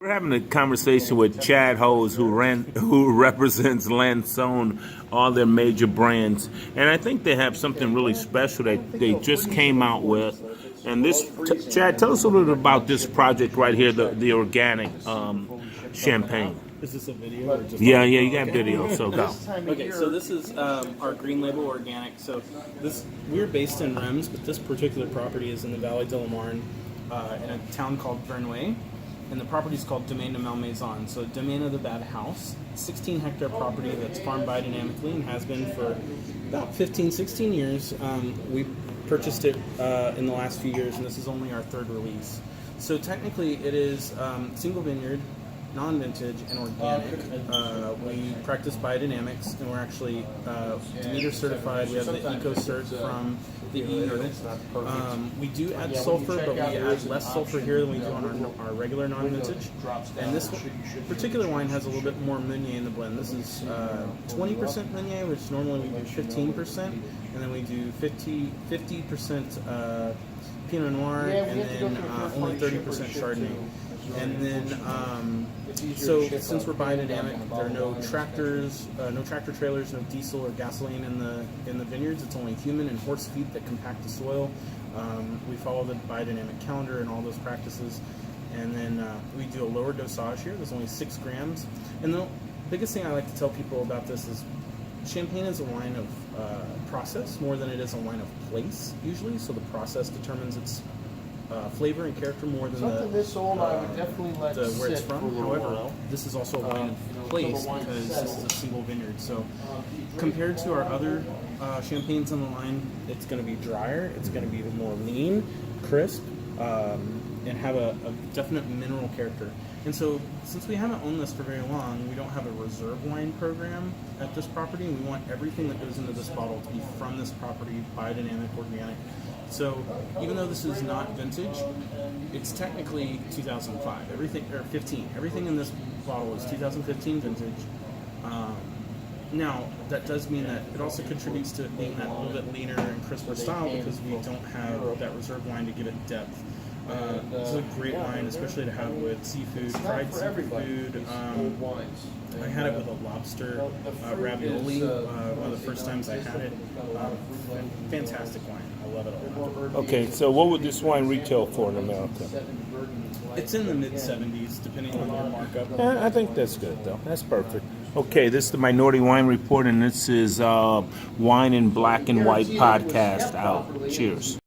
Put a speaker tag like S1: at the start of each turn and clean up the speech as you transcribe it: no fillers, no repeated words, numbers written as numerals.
S1: We're having a conversation with Chad Hose, who represents Lansone, all their major brands, and I think they have something really special that they just came out with. And Chad, tell us a little bit about this project right here, the organic champagne.
S2: Is this a video or just
S1: Yeah, you got video, so go.
S2: Okay, so this is our green label organic. So we're based in Reims, but this particular property is in the Valley de la Marne, in a town called Verneuil. And the property is called Domaine de Malmaison. So Domaine of the Bad House, 16-hectare property that's farmed biodynamically and has been for about 15, 16 years. We purchased it in the last few years, and this is only our third release. So technically it is single vineyard, non-vintage, and organic. We practice biodynamics, and we're actually Demeter certified. We have the Eco Cert from the EU. We do add sulfur, but we add less sulfur here than we do on our regular non-vintage. And this particular wine has a little bit more Meunier in the blend. This is 20% Meunier, which normally we do 15%, and then we do 50% Pinot Noir, and then only 30% Chardonnay. And then, so since we're biodynamic, there are no tractors, no tractor trailers, no diesel or gasoline in the vineyards. It's only human and horse feet that compact the soil. We follow the biodynamic calendar and all those practices. And then we do a lower dosage here. There's only 6 grams. And the biggest thing I like to tell people about this is champagne is a wine of process more than it is a wine of place, usually. So the process determines its flavor and character more than
S3: this old, I would definitely let
S2: where it's
S3: sit
S2: from.
S3: for a little
S2: However,
S3: while.
S2: this is also a wine of place because this is a single vineyard. So compared to our other champagnes on the line, it's going to be drier, it's going to be more lean, crisp, and have a definite mineral character. And so since we haven't owned this for very long, we don't have a reserve wine program at this property. We want everything that goes into this bottle to be from this property, biodynamic, organic. So even though this is not vintage, it's technically 2005. Everything, or 15. Everything in this bottle is 2015 vintage. Now that does mean that it also contributes to it being that little bit leaner and crisper style because we don't have that reserve wine to give it depth. This is a great wine, especially to have with seafood, fried seafood. I had it with a lobster ravioli, one of the first times I had it. Fantastic wine. I love it a lot.
S1: Okay, so what would this wine retail for in America?
S2: It's in the mid-70s, depending on your markup.
S1: I think that's good, though. That's perfect. Okay, this is the Minority Wine Report, and this is Wine in Black and White podcast out. Cheers.